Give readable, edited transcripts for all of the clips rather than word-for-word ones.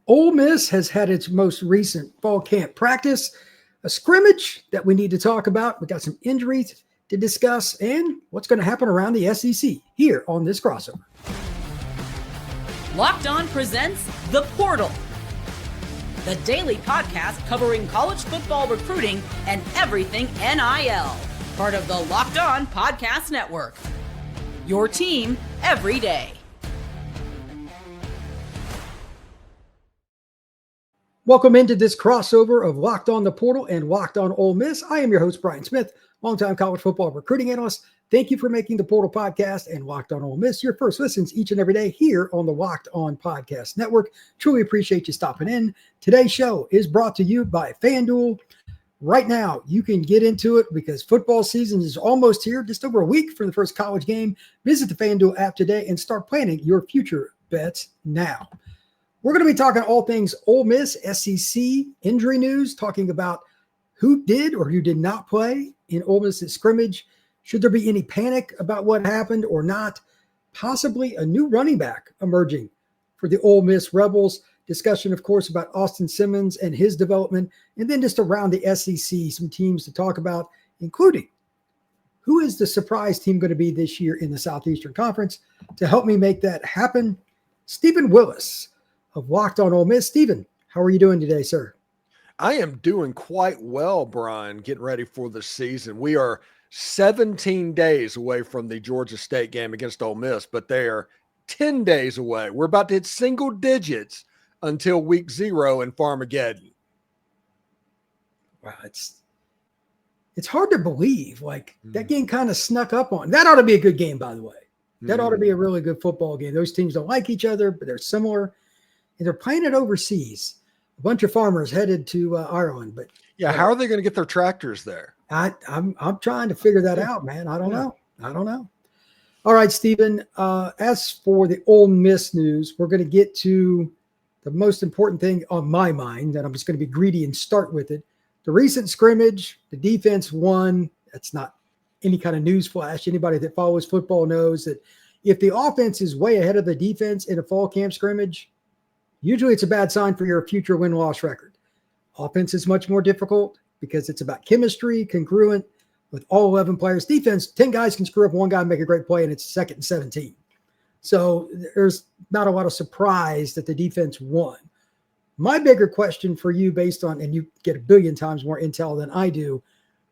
Ole Miss has had its most recent fall camp practice, a scrimmage that we need to talk about. We got some injuries to discuss and what's going to happen around the SEC here on this crossover. Locked On presents The Portal, the daily podcast covering college football recruiting and everything NIL. Part of the Locked On Podcast Network. Your team every day. Welcome into this crossover of Locked On the Portal and Locked On Ole Miss. I am your host, Brian Smith, longtime college football recruiting analyst. Thank you for making the Portal Podcast and Locked On Ole Miss your first listens each and every day here on the Locked On Podcast Network. Truly appreciate you stopping in. Today's show is brought to you by FanDuel. Right now, you can get into it because football season is almost here, just over a week from the first college game. Visit the FanDuel app today and start planning your future bets now. We're going to be talking all things Ole Miss, SEC, injury news, talking about who did or who did not play in Ole Miss's scrimmage. Should there be any panic about what happened or not? Possibly a new running back emerging for the Ole Miss Rebels. Discussion, of course, about Austin Simmons and his development. And then just around the SEC, some teams to talk about, including who is the surprise team going to be this year in the Southeastern Conference. To help me make that happen, Stephen Willis of Locked On Ole Miss. Stephen, how are you doing today, sir? I am doing quite well, Brian, getting ready for the season. We are 17 days away from the Georgia State game against Ole Miss, but they are 10 days away. We're about to hit single digits until week 0 in Farmageddon. Wow, it's hard to believe. That game kind of snuck up on. That ought to be a good game, by the way. That ought to be a really good football game. Those teams don't like each other, but they're similar. And they're playing it overseas. A bunch of farmers headed to Ireland. But yeah, how are they going to get their tractors there? I'm trying to figure that out, man. I don't know. All right, Stephen. As for the Ole Miss news, we're going to get to the most important thing on my mind, and I'm just going to be greedy and start with it. The recent scrimmage, the defense won. That's not any kind of news flash. Anybody that follows football knows that if the offense is way ahead of the defense in a fall camp scrimmage, usually it's a bad sign for your future win-loss record. Offense is much more difficult because it's about chemistry, congruent with all 11 players. Defense, 10 guys can screw up, one guy make a great play, and it's 2nd and 17. So there's not a lot of surprise that the defense won. My bigger question for you, based on, and you get a billion times more intel than I do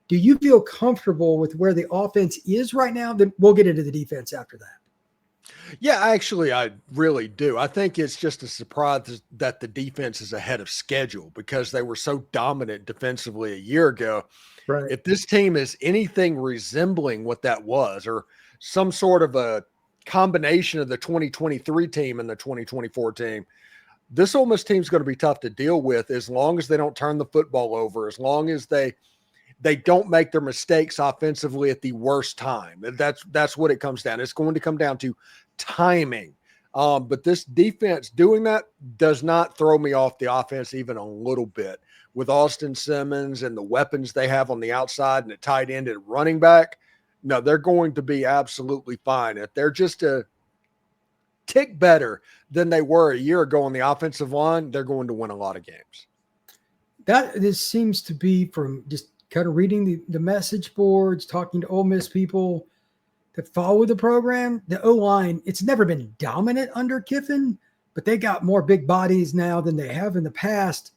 you feel comfortable with where the offense is right now? Then we'll get into the defense after that. Yeah, actually, I really do. I think it's just a surprise that the defense is ahead of schedule because they were so dominant defensively a year ago. Right. If this team is anything resembling what that was, or some sort of a combination of the 2023 team and the 2024 team, this Ole Miss team is going to be tough to deal with as long as they don't turn the football over, as long as they don't make their mistakes offensively at the worst time. That's what it comes down. It's going to come down to timing. But this defense doing that does not throw me off the offense even a little bit. With Austin Simmons and the weapons they have on the outside and the tight end and running back, no, they're going to be absolutely fine. If they're just a tick better than they were a year ago on the offensive line, they're going to win a lot of games. This seems to be from just kind of reading the message boards, talking to Ole Miss people that follow the program. The O-line, it's never been dominant under Kiffin, but they got more big bodies now than they have in the past.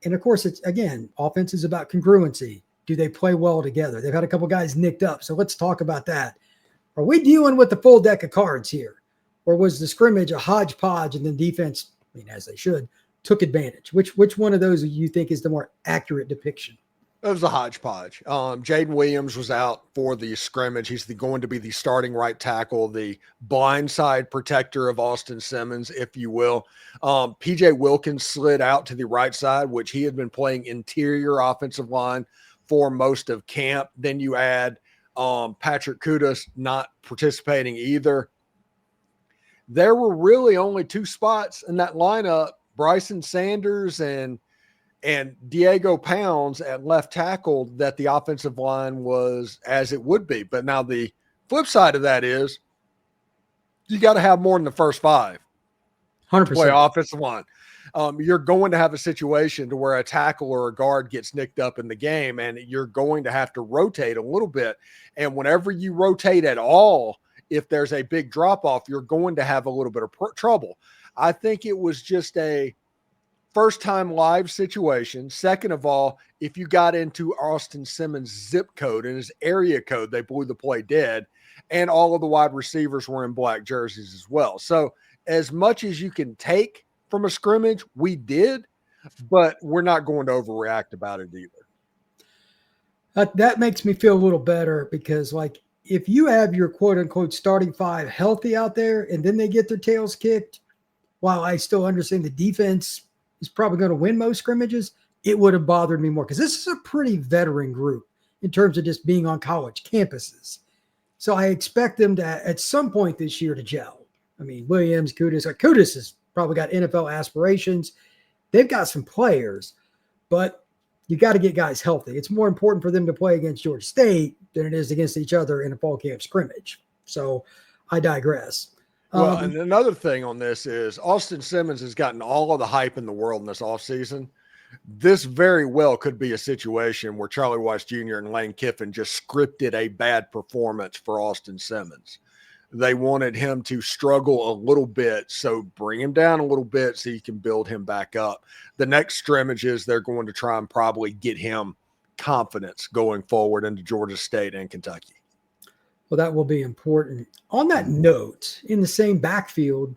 And of course, it's, again, offense is about congruency. Do they play well together? They've had a couple guys nicked up, so let's talk about that. Are we dealing with the full deck of cards here? Or was the scrimmage a hodgepodge and then defense, as they should, took advantage? Which one of those do you think is the more accurate depiction? It was a hodgepodge. Jaden Williams was out for the scrimmage. He's going to be the starting right tackle, the blindside protector of Austin Simmons, if you will. PJ Wilkins slid out to the right side, which he had been playing interior offensive line for most of camp. Then you add Patrick Kudas not participating either. There were really only 2 spots in that lineup, Bryson Sanders and Diego Pounds at left tackle, that the offensive line was as it would be. But now the flip side of that is you got to have more than the first 5. play 100%. offensive line. You're going to have a situation to where a tackle or a guard gets nicked up in the game, and you're going to have to rotate a little bit. And whenever you rotate at all, if there's a big drop off, you're going to have a little bit of trouble. I think it was just a first time live situation. Second of all, if you got into Austin Simmons' zip code and his area code, they blew the play dead, and all of the wide receivers were in black jerseys as well. So as much as you can take from a scrimmage, we did, but we're not going to overreact about it either. That makes me feel a little better because, like, if you have your quote-unquote starting five healthy out there and then they get their tails kicked, while I still understand the defense is probably going to win most scrimmages, it would have bothered me more because this is a pretty veteran group in terms of just being on college campuses. So I expect them to, at some point this year, to gel. I mean, Williams, Kudus has probably got NFL aspirations. They've got some players, but you got to get guys healthy. It's more important for them to play against Georgia State than it is against each other in a fall camp scrimmage. So I digress. Well, and another thing on this is Austin Simmons has gotten all of the hype in the world in this offseason. This very well could be a situation where Charlie Weiss Jr. and Lane Kiffin just scripted a bad performance for Austin Simmons. They wanted him to struggle a little bit, so bring him down a little bit so you can build him back up. The next scrimmages, they're going to try and probably get him confidence going forward into Georgia State and Kentucky. Well, that will be important. On that note, in the same backfield,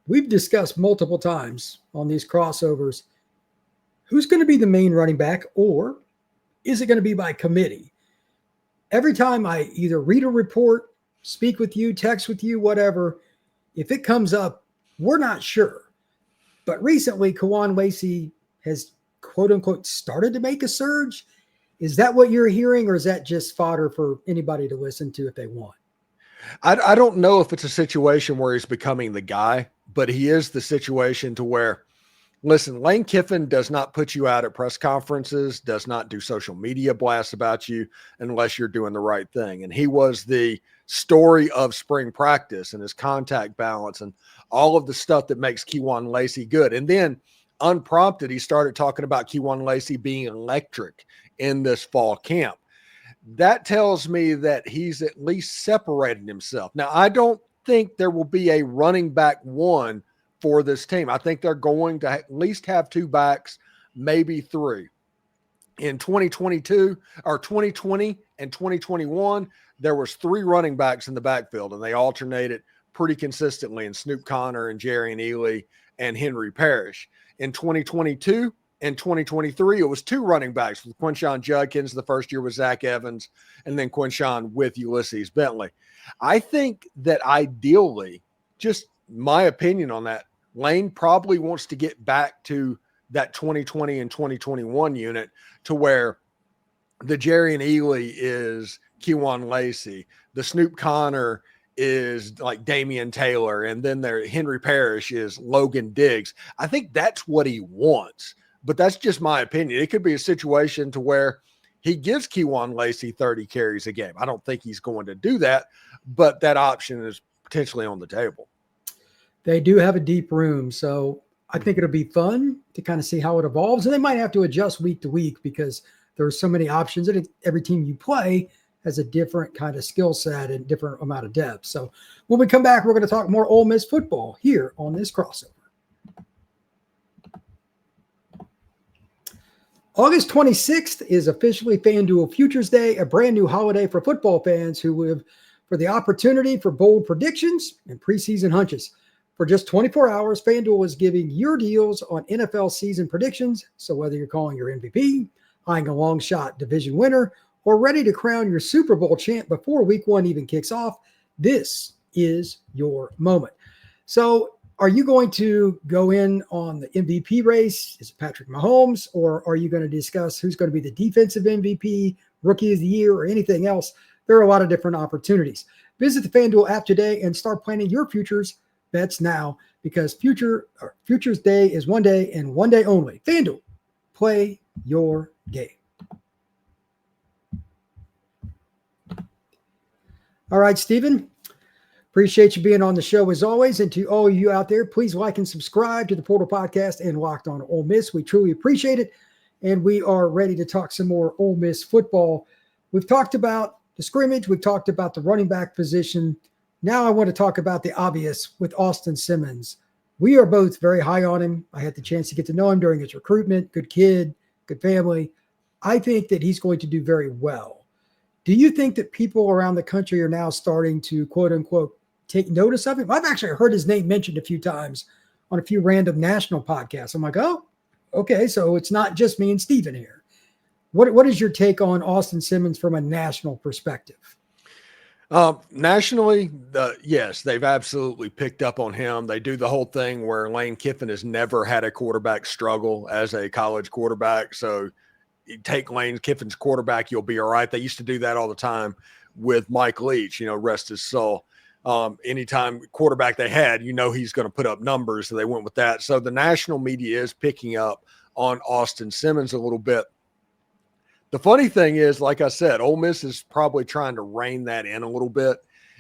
we've discussed multiple times on these crossovers, who's going to be the main running back, or is it going to be by committee? Every time I either read a report, speak with you, text with you, whatever, if it comes up, we're not sure. But recently, Kewan Lacy has, quote unquote, started to make a surge. Is that what you're hearing, or is that just fodder for anybody to listen to if they want? I don't know if it's a situation where he's becoming the guy, but he is the situation to where, listen, Lane Kiffin does not put you out at press conferences, does not do social media blasts about you unless you're doing the right thing. And he was the story of spring practice and his contact balance and all of the stuff that makes Kewan Lacy good. And then unprompted, he started talking about Kewan Lacy being electric in this fall camp. That tells me that he's at least separated himself. Now, I don't think there will be a running back one for this team. I think they're going to at least have two backs, maybe three. In 2022 or 2020 and 2021, there was three running backs in the backfield, and they alternated pretty consistently in Snoop Connor and Jerry and Ely and Henry Parrish. In 2022 and 2023, it was two running backs with Quinshon Judkins. The first year was Zach Evans, and then Quinshon with Ulysses Bentley. I think that ideally, just my opinion on that, Lane probably wants to get back to that 2020 and 2021 unit to where the Jerry and Ely is Kewan Lacy, the Snoop Connor is like Damian Taylor, and then there Henry Parrish is Logan Diggs. I think that's what he wants, but that's just my opinion. It could be a situation to where he gives Kewan Lacy 30 carries a game. I don't think he's going to do that, but that option is potentially on the table. They do have a deep room, so I think it'll be fun to kind of see how it evolves. And they might have to adjust week to week because there are so many options. And every team you play has a different kind of skill set and different amount of depth. So when we come back, we're going to talk more Ole Miss football here on this crossover. August 26th is officially FanDuel Futures Day, a brand new holiday for football fans who live for the opportunity for bold predictions and preseason hunches. For just 24 hours, FanDuel is giving your deals on NFL season predictions. So whether you're calling your MVP, eyeing a long shot division winner, or ready to crown your Super Bowl champ before week one even kicks off, this is your moment. So are you going to go in on the MVP race? Is it Patrick Mahomes? Or are you going to discuss who's going to be the defensive MVP, rookie of the year, or anything else? There are a lot of different opportunities. Visit the FanDuel app today and start planning your futures bets now, because Futures Day is one day and one day only. FanDuel, play your game. All right, Stephen, Appreciate you being on the show as always. And to all of you out there, please like and subscribe to the Portal Podcast and Locked On Ole Miss. We truly appreciate it. And we are ready to talk some more Ole Miss football. We've talked about the scrimmage. We've talked about the running back position. Now I want to talk about the obvious with Austin Simmons. We are both very high on him. I had the chance to get to know him during his recruitment. Good kid, good family. I think that he's going to do very well. Do you think that people around the country are now starting to, quote unquote, take notice of him? I've actually heard his name mentioned a few times on a few random national podcasts. I'm like, oh, okay, so it's not just me and Steven here. What is your take on Austin Simmons from a national perspective? Nationally, yes, they've absolutely picked up on him. They do the whole thing where Lane Kiffin has never had a quarterback struggle as a college quarterback. So you take Lane Kiffin's quarterback, you'll be all right. They used to do that all the time with Mike Leach, rest his soul. Anytime quarterback they had, he's going to put up numbers. So they went with that. So the national media is picking up on Austin Simmons a little bit. The funny thing is, like I said, Ole Miss is probably trying to rein that in a little bit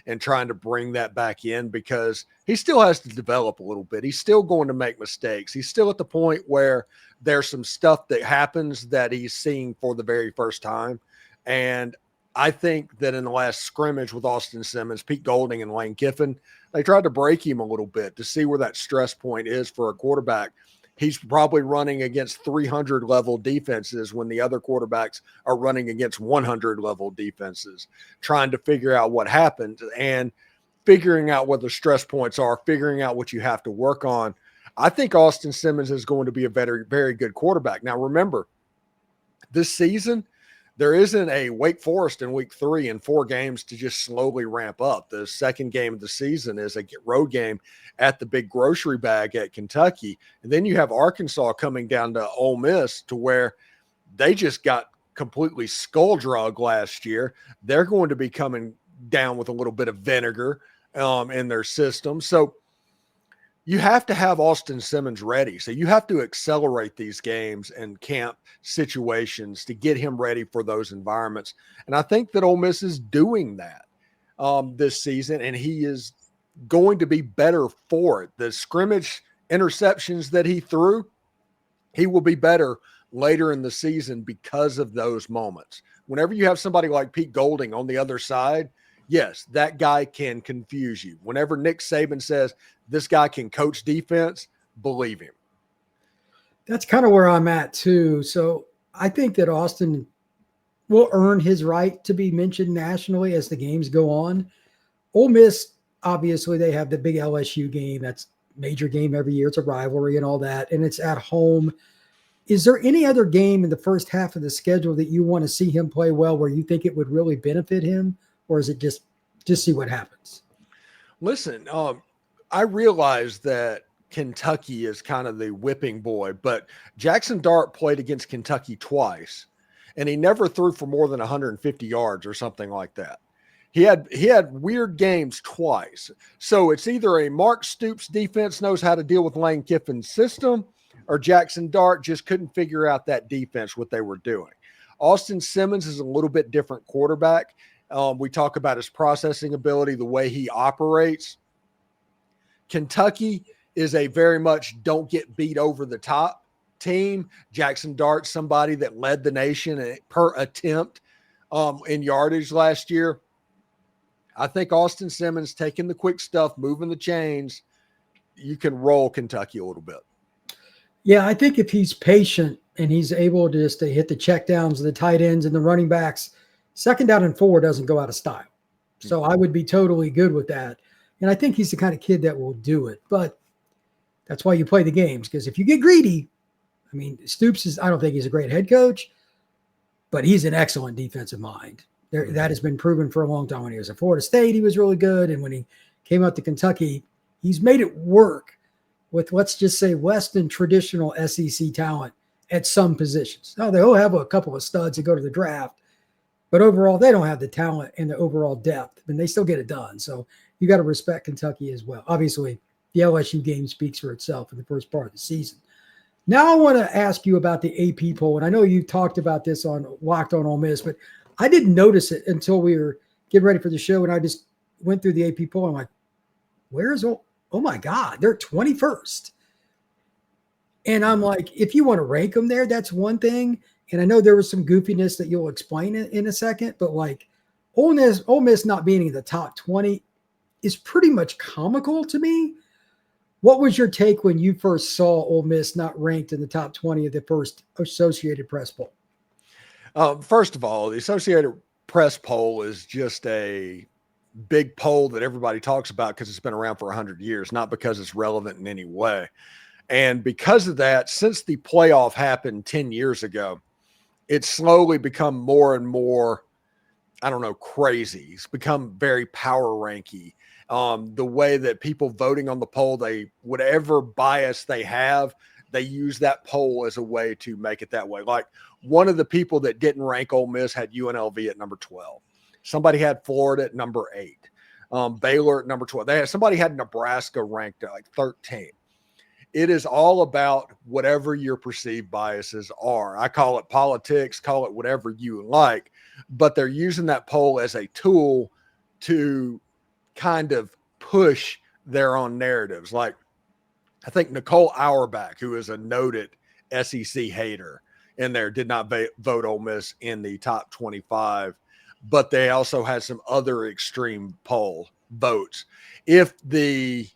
and trying to bring that back in because he still has to develop a little bit. He's still going to make mistakes. He's still at the point where there's some stuff that happens that he's seeing for the very first time. And I think that in the last scrimmage with Austin Simmons, Pete Golding and Lane Kiffin, they tried to break him a little bit to see where that stress point is for a quarterback. He's probably running against 300 level defenses when the other quarterbacks are running against 100 level defenses, trying to figure out what happened and figuring out what the stress points are, figuring out what you have to work on. I think Austin Simmons is going to be a very, very good quarterback. Now, remember, this season, there isn't a Wake Forest in week 3 and 4 games to just slowly ramp up. The second game of the season is a road game at the big grocery bag at Kentucky. And then you have Arkansas coming down to Ole Miss to where they just got completely skull drug last year. They're going to be coming down with a little bit of vinegar in their system. So you have to have Austin Simmons ready. So you have to accelerate these games and camp situations to get him ready for those environments. And I think that Ole Miss is doing that this season, and he is going to be better for it. The scrimmage interceptions that he threw, he will be better later in the season because of those moments. Whenever you have somebody like Pete Golding on the other side, yes, that guy can confuse you. Whenever Nick Saban says this guy can coach defense, believe him. That's kind of where I'm at too. So I think that Austin will earn his right to be mentioned nationally as the games go on. Ole Miss, obviously, they have the big LSU game. That's a major game every year. It's a rivalry and all that, and it's at home. Is there any other game in the first half of the schedule that you want to see him play well where you think it would really benefit him? Or is it just see what happens? Listen, I realize that Kentucky is kind of the whipping boy, but Jackson Dart played against Kentucky twice, and he never threw for more than 150 yards or something like that. He had weird games twice. So it's either a Mark Stoops defense knows how to deal with Lane Kiffin's system, or Jackson Dart just couldn't figure out that defense, what they were doing. Austin Simmons is a little bit different quarterback. We talk about his processing ability, the way he operates. Kentucky is a very much don't get beat over the top team. Jackson Dart, somebody that led the nation per attempt in yardage last year. I think Austin Simmons taking the quick stuff, moving the chains, you can roll Kentucky a little bit. Yeah, I think if he's patient and he's able to just to hit the checkdowns, the tight ends, and the running backs, 2nd down and 4 doesn't go out of style. So I would be totally good with that. And I think he's the kind of kid that will do it. But that's why you play the games, because if you get greedy, I mean, Stoops I don't think he's a great head coach, but he's an excellent defensive mind. That has been proven for a long time. When he was at Florida State, he was really good. And when he came out to Kentucky, he's made it work with, let's just say, less than traditional SEC talent at some positions. Now, they'll have a couple of studs that go to the draft, but overall, they don't have the talent and the overall depth, and they still get it done. So you got to respect Kentucky as well. Obviously, the LSU game speaks for itself in the first part of the season. Now I want to ask you about the AP poll, and I know you talked about this on Locked On Ole Miss, but I didn't notice it until we were getting ready for the show, and I just went through the AP poll. I'm like, oh my God, they're 21st. And I'm like, if you want to rank them there, that's one thing. And I know there was some goofiness that you'll explain in a second, but like Ole Miss not being in the top 20 is pretty much comical to me. What was your take when you first saw Ole Miss not ranked in the top 20 of the first Associated Press poll? First of all, the Associated Press poll is just a big poll that everybody talks about because it's been around for 100 years, not because it's relevant in any way. And because of that, since the playoff happened 10 years ago, it's slowly become more and more, I don't know, crazy. It's become very power ranky. The way that people voting on the poll, whatever bias they have, they use that poll as a way to make it that way. Like one of the people that didn't rank Ole Miss had UNLV at number 12. Somebody had Florida at number 8. Baylor at number 12. Somebody had Nebraska ranked at like 13. It is all about whatever your perceived biases are. I call it politics, call it whatever you like, but they're using that poll as a tool to kind of push their own narratives. Like I think Nicole Auerbach, who is a noted SEC hater in there, did not vote Ole Miss in the top 25, but they also had some other extreme poll votes. If the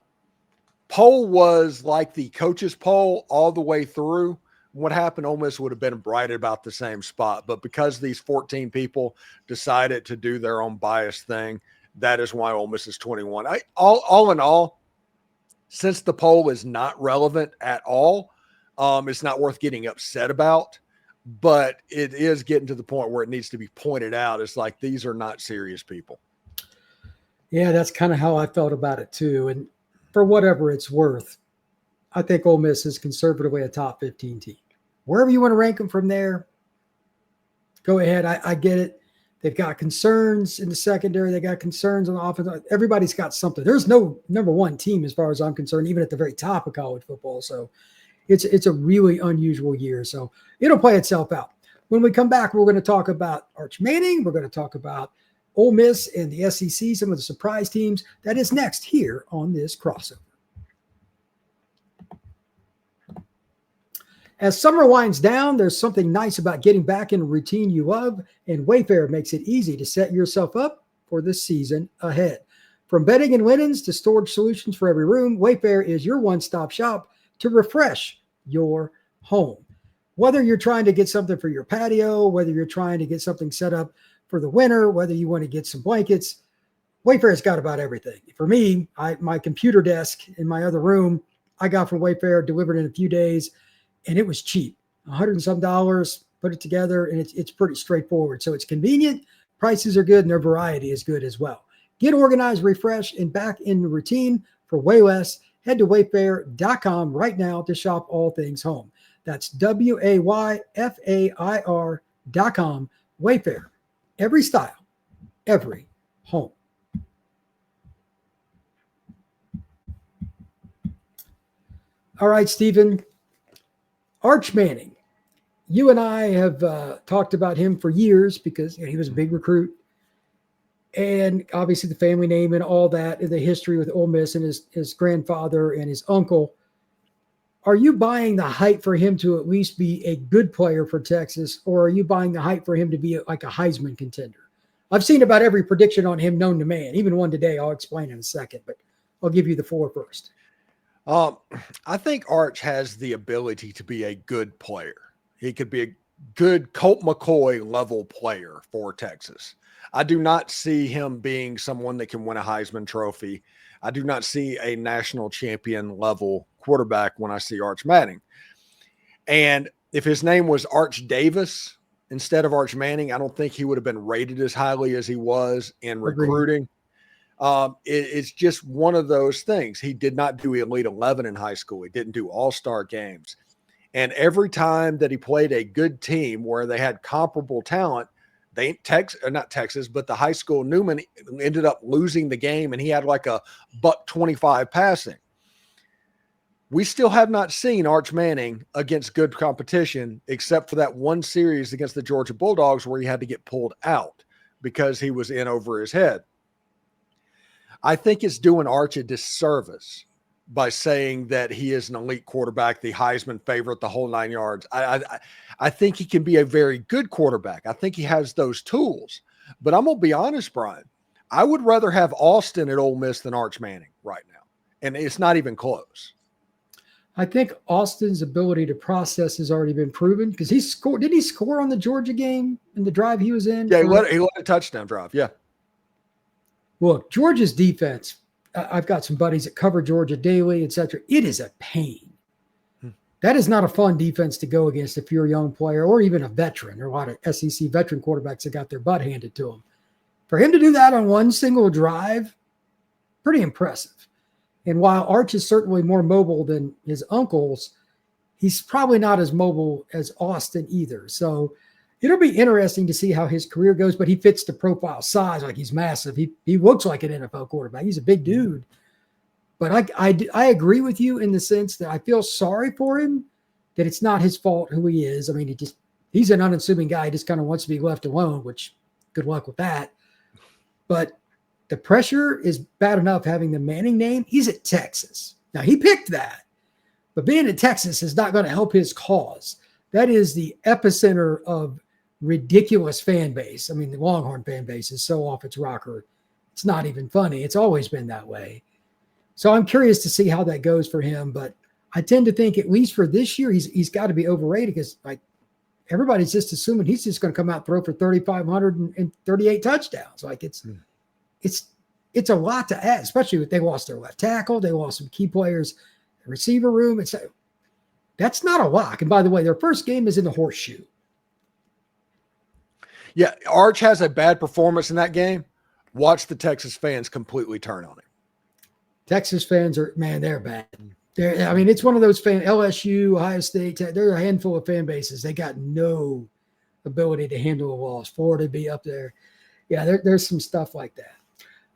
poll was like the coaches poll all the way through, what happened, Ole Miss would have been right about the same spot. But because these 14 people decided to do their own bias thing, that is why Ole Miss is 21. All in all, since the poll is not relevant at all, it's not worth getting upset about. But it is getting to the point where it needs to be pointed out. It's like, these are not serious people. Yeah, that's kind of how I felt about it too. And for whatever it's worth, I think Ole Miss is conservatively a top 15 team. Wherever you want to rank them from there, go ahead. I get it. They've got concerns in the secondary. They got concerns on the offense. Everybody's got something. There's no number one team as far as I'm concerned, even at the very top of college football. So it's a really unusual year. So it'll play itself out. When we come back, we're going to talk about Arch Manning. We're going to talk about Ole Miss and the SEC, some of the surprise teams. That is next here on this crossover. As summer winds down, there's something nice about getting back in a routine you love, and Wayfair makes it easy to set yourself up for the season ahead. From bedding and linens to storage solutions for every room, Wayfair is your one-stop shop to refresh your home. Whether you're trying to get something for your patio, whether you're trying to get something set up for the winter, whether you want to get some blankets, Wayfair's got about everything. For me, my computer desk in my other room, I got from Wayfair, delivered in a few days, and it was cheap, $100 and some, put it together, and it's pretty straightforward. So it's convenient, prices are good, and their variety is good as well. Get organized, refreshed, and back in the routine for way less. Head to wayfair.com right now to shop all things home. That's WAYFAIR.com. Wayfair. Every style, every home. All right, Stephen. Arch Manning. You and I have talked about him for years because he was a big recruit. And obviously the family name and all that, and the history with Ole Miss and his grandfather and his uncle. Are you buying the hype for him to at least be a good player for Texas, or are you buying the hype for him to be like a Heisman contender? I've seen about every prediction on him known to man, even one today. I'll explain in a second, but I'll give you the floor first. I think Arch has the ability to be a good player. He could be a good Colt McCoy level player for Texas. I do not see him being someone that can win a Heisman Trophy. I do not see a national champion level quarterback when I see Arch Manning. And if his name was Arch Davis instead of Arch Manning, I don't think he would have been rated as highly as he was in recruiting. It's just one of those things. He did not do Elite 11 in high school. He didn't do all-star games. And every time that he played a good team where they had comparable talent, not Texas, but the high school Newman ended up losing the game, and he had like a $125 passing. We still have not seen Arch Manning against good competition, except for that one series against the Georgia Bulldogs where he had to get pulled out because he was in over his head. I think it's doing Arch a disservice by saying that he is an elite quarterback, the Heisman favorite, the whole 9 yards. I think he can be a very good quarterback. I think he has those tools. But I'm going to be honest, Brian. I would rather have Austin at Ole Miss than Arch Manning right now. And it's not even close. I think Austin's ability to process has already been proven because he scored. Did he score on the Georgia game in the drive he was in? Yeah, he let a touchdown drive. Yeah. Look, Georgia's defense, I've got some buddies that cover Georgia daily, et cetera. It is a pain. That is not a fun defense to go against if you're a young player or even a veteran. There are a lot of SEC veteran quarterbacks that got their butt handed to them. For him to do that on one single drive, pretty impressive. And while Arch is certainly more mobile than his uncles, he's probably not as mobile as Austin either. So it'll be interesting to see how his career goes, but he fits the profile size. Like he's massive. He looks like an NFL quarterback. He's a big dude. But I agree with you in the sense that I feel sorry for him, that it's not his fault who he is. I mean, he's an unassuming guy. He just kind of wants to be left alone, which good luck with that. But the pressure is bad enough having the Manning name. He's at Texas. Now, he picked that. But being at Texas is not going to help his cause. That is the epicenter of ridiculous fan base. I mean, the Longhorn fan base is so off its rocker. It's not even funny. It's always been that way. So I'm curious to see how that goes for him. But I tend to think, at least for this year, he's got to be overrated because like everybody's just assuming he's just going to come out and throw for 3,500 and 38 touchdowns. Like it's a lot to add, especially if they lost their left tackle. They lost some key players, the receiver room. That's not a lock. And by the way, their first game is in the Horseshoe. Yeah, Arch has a bad performance in that game. Watch the Texas fans completely turn on him. Texas fans they're bad. It's one of those fans, LSU, Ohio State, there are a handful of fan bases. They got no ability to handle a loss. Florida be up there. Yeah, there's some stuff like that.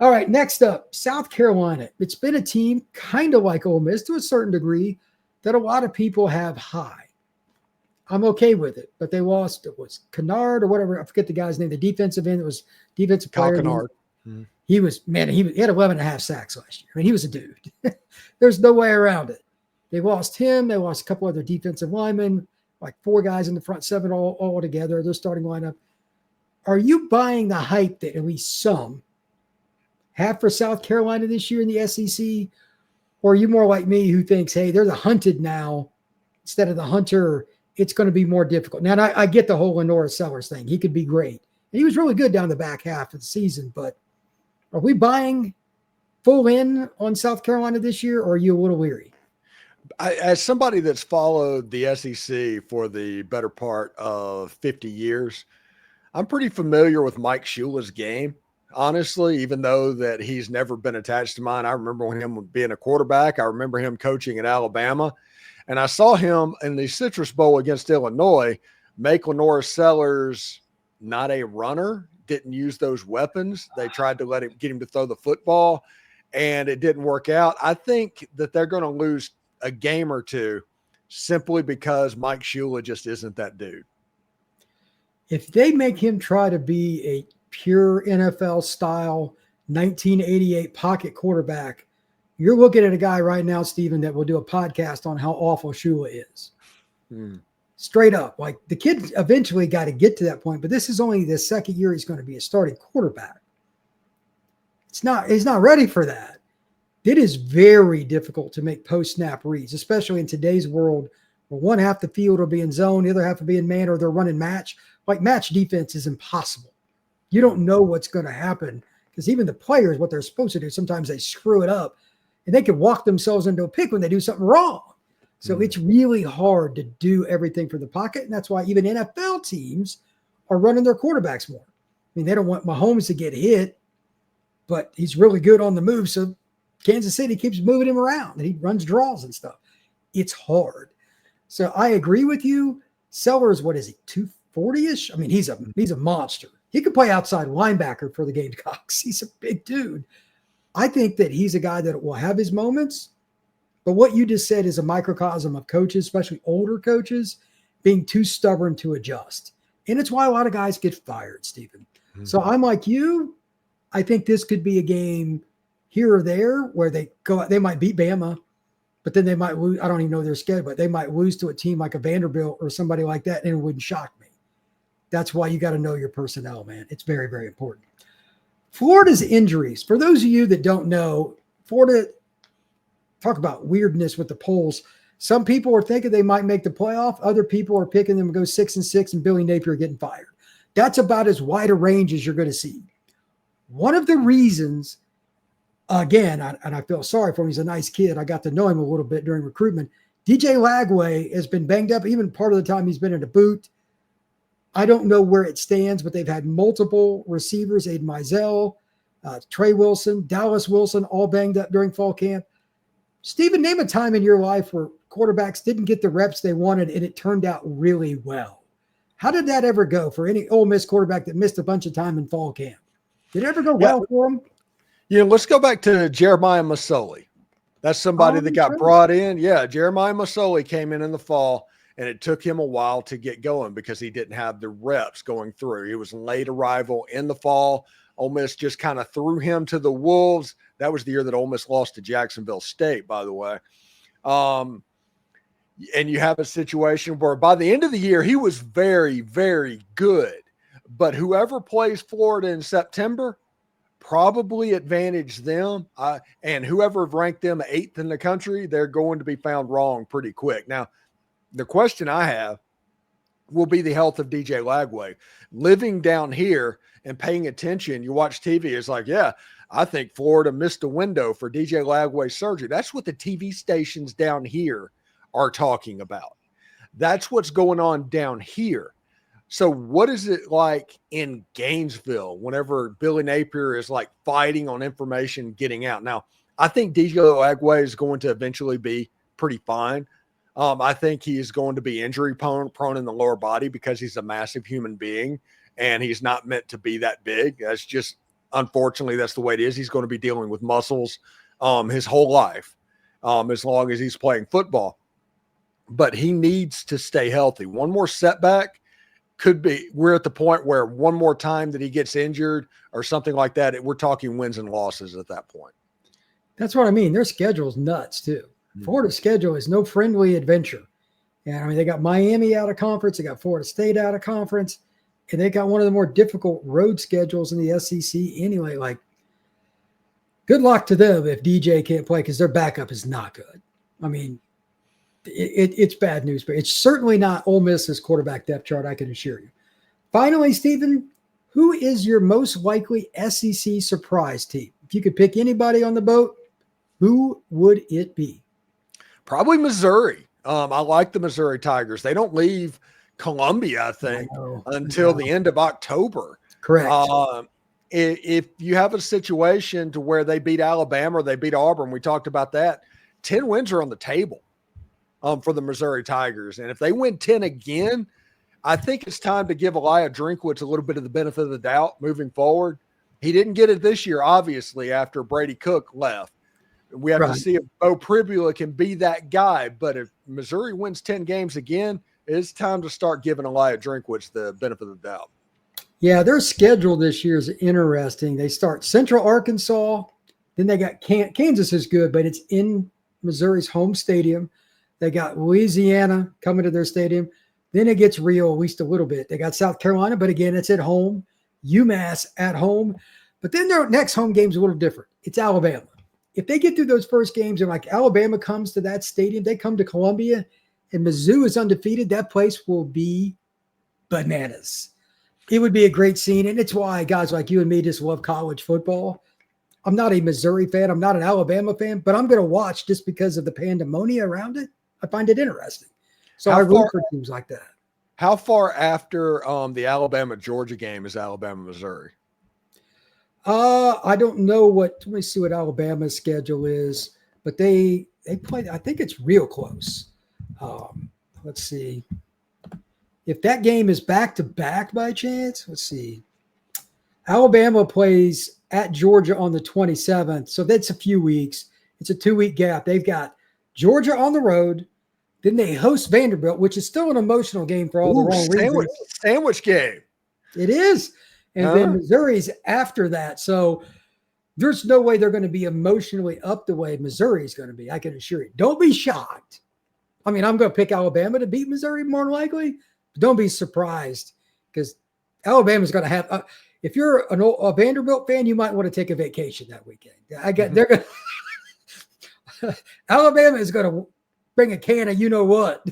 All right, next up, South Carolina. It's been a team kind of like Ole Miss to a certain degree that a lot of people have high. I'm okay with it, but they lost. It was Kennard or whatever. I forget the guy's name. The defensive end. It was defensive player. Kennard. He had 11 and a half sacks last year. I mean, he was a dude. There's no way around it. They lost him. They lost a couple other defensive linemen, like 4 guys in the front 7 all together. Their starting lineup. Are you buying the hype that at least some have for South Carolina this year in the SEC? Or are you more like me who thinks, hey, they're the hunted now instead of the hunter? It's going to be more difficult. Now, I get the whole Lenora Sellers thing. He could be great. And he was really good down the back half of the season, but are we buying full in on South Carolina this year, or are you a little weary? As somebody that's followed the SEC for the better part of 50 years, I'm pretty familiar with Mike Shula's game, honestly, even though that he's never been attached to mine. I remember him being a quarterback. I remember him coaching at Alabama. And I saw him in the Citrus Bowl against Illinois make Lenora Sellers not a runner, didn't use those weapons. They tried to get him to throw the football, and it didn't work out. I think that they're going to lose a game or two simply because Mike Shula just isn't that dude. If they make him try to be a pure NFL style 1988 pocket quarterback, you're looking at a guy right now, Stephen, that will do a podcast on how awful Shula is. Straight up. Like the kid eventually got to get to that point, but this is only the second year he's going to be a starting quarterback. He's not ready for that. It is very difficult to make post-snap reads, especially in today's world where one half the field will be in zone, the other half will be in man, or they're running match. Like match defense is impossible. You don't know what's going to happen because even the players, what they're supposed to do, sometimes they screw it up and they can walk themselves into a pick when they do something wrong. So it's really hard to do everything for the pocket. And that's why even NFL teams are running their quarterbacks more. I mean, they don't want Mahomes to get hit, but he's really good on the move. So Kansas City keeps moving him around and he runs draws and stuff. It's hard. So I agree with you. Sellers, what is he, 240-ish? I mean, he's a monster. He could play outside linebacker for the Gamecocks. He's a big dude. I think that he's a guy that will have his moments. But what you just said is a microcosm of coaches, especially older coaches, being too stubborn to adjust. And it's why a lot of guys get fired, Stephen. So I'm like you. I think this could be a game here or there where they might beat Bama, but then they might lose. I don't even know their schedule, but they might lose to a team like a Vanderbilt or somebody like that, and it wouldn't shock me. That's why you got to know your personnel, man. It's very, very important. Florida's injuries. For those of you that don't know, Florida, talk about weirdness with the polls. Some people are thinking they might make the playoff. Other people are picking them to go 6-6 and Billy Napier getting fired. That's about as wide a range as you're going to see. One of the reasons, again, and I feel sorry for him. He's a nice kid. I got to know him a little bit during recruitment. DJ Lagway has been banged up. Even part of the time he's been in a boot. I don't know where it stands, but they've had multiple receivers, Aiden Mizell, Trey Wilson, Dallas Wilson, all banged up during fall camp. Stephen, name a time in your life where quarterbacks didn't get the reps they wanted and it turned out really well. How did that ever go for any Ole Miss quarterback that missed a bunch of time in fall camp? Did it ever go well for him? Yeah, let's go back to Jeremiah Masoli. That's somebody that got brought in. Yeah, Jeremiah Masoli came in the fall, and it took him a while to get going because he didn't have the reps going through. He was a late arrival in the fall. Ole Miss just kind of threw him to the wolves. That was the year that Ole Miss lost to Jacksonville State, by the way. And you have a situation where by the end of the year, he was very, very good. But whoever plays Florida in September probably advantaged them. And whoever ranked them 8th in the country, they're going to be found wrong pretty quick. Now, the question I have will be the health of DJ Lagway. Living down here and paying attention, you watch TV, it's like, yeah, I think Florida missed a window for DJ Lagway's surgery. That's what the TV stations down here are talking about. That's what's going on down here. So what is it like in Gainesville whenever Billy Napier is like fighting on information getting out? Now, I think DJ Lagway is going to eventually be pretty fine. I think he is going to be injury prone in the lower body because he's a massive human being and he's not meant to be that big. That's just, unfortunately, that's the way it is. He's going to be dealing with muscles his whole life as long as he's playing football. But he needs to stay healthy. One more setback could be, we're at the point where one more time that he gets injured or something like that, we're talking wins and losses at that point. That's what I mean. Their schedule's nuts too. Florida's schedule is no friendly adventure. And I mean, they got Miami out of conference. They got Florida State out of conference. And they got one of the more difficult road schedules in the SEC anyway. Like, good luck to them if DJ can't play because their backup is not good. I mean, it's bad news, but it's certainly not Ole Miss's quarterback depth chart, I can assure you. Finally, Stephen, who is your most likely SEC surprise team? If you could pick anybody on the boat, who would it be? Probably Missouri. I like the Missouri Tigers. They don't leave Columbia, I think, until the end of October. Correct. If you have a situation to where they beat Alabama or they beat Auburn, we talked about that, 10 wins are on the table for the Missouri Tigers. And if they win 10 again, I think it's time to give Elijah Drinkwitz a little bit of the benefit of the doubt moving forward. He didn't get it this year, obviously, after Brady Cook left. We have to see if Bo Pribula can be that guy. But if Missouri wins 10 games again, it's time to start giving Elijah Drinkwitz the benefit of the doubt. Yeah, their schedule this year is interesting. They start Central Arkansas. Then they got Kansas is good, but it's in Missouri's home stadium. They got Louisiana coming to their stadium. Then it gets real, at least a little bit. They got South Carolina, but again, it's at home. UMass at home. But then their next home game is a little different. It's Alabama. If they get through those first games and like Alabama comes to that stadium, they come to Columbia and Mizzou is undefeated, that place will be bananas. It would be a great scene. And it's why guys like you and me just love college football. I'm not a Missouri fan. I'm not an Alabama fan, but I'm going to watch just because of the pandemonium around it. I find it interesting. So I root for teams like that. How far after the Alabama-Georgia game is Alabama-Missouri? I don't know let me see what Alabama's schedule is, but they play, I think it's real close. Let's see. If that game is back-to-back by chance, let's see. Alabama plays at Georgia on the 27th, so that's a few weeks. It's a 2-week gap. They've got Georgia on the road. Then they host Vanderbilt, which is still an emotional game for all the wrong reasons. Sandwich game. It is. And then Missouri's after that. So there's no way they're going to be emotionally up the way Missouri is going to be. I can assure you. Don't be shocked. I mean, I'm going to pick Alabama to beat Missouri more than likely. But don't be surprised because Alabama's going to have. If you're a Vanderbilt fan, you might want to take a vacation that weekend. They're going. Alabama is going to bring a can of you know what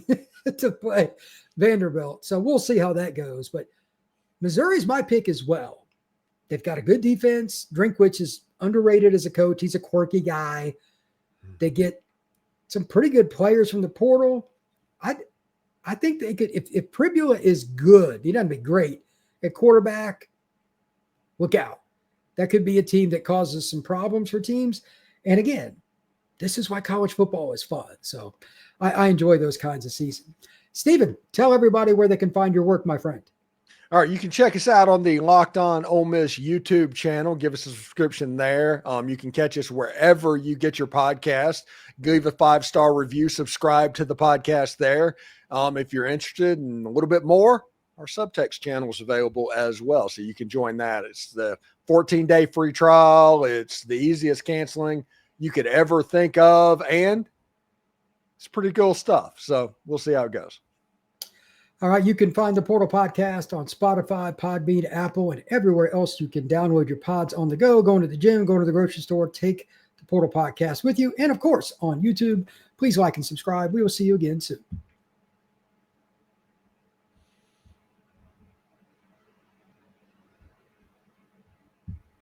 to play Vanderbilt. So we'll see how that goes. But Missouri's my pick as well. They've got a good defense. Drinkwitz is underrated as a coach. He's a quirky guy. They get some pretty good players from the portal. I think they could, if Pribula is good, he doesn't be great at quarterback, look out. That could be a team that causes some problems for teams. And again, this is why college football is fun. So I enjoy those kinds of seasons. Stephen, tell everybody where they can find your work, my friend. All right, you can check us out on the Locked On Ole Miss YouTube channel. Give us a subscription there. You can catch us wherever you get your podcast. Give a 5-star review. Subscribe to the podcast there. If you're interested in a little bit more, our subtext channel is available as well, so you can join that. It's the 14-day free trial. It's the easiest canceling you could ever think of, and it's pretty cool stuff. So we'll see how it goes. All right, you can find the Portal Podcast on Spotify, Podbean, Apple, and everywhere else you can download your pods on the go, going to the gym, going to the grocery store, take the Portal Podcast with you. And, of course, on YouTube. Please like and subscribe. We will see you again soon.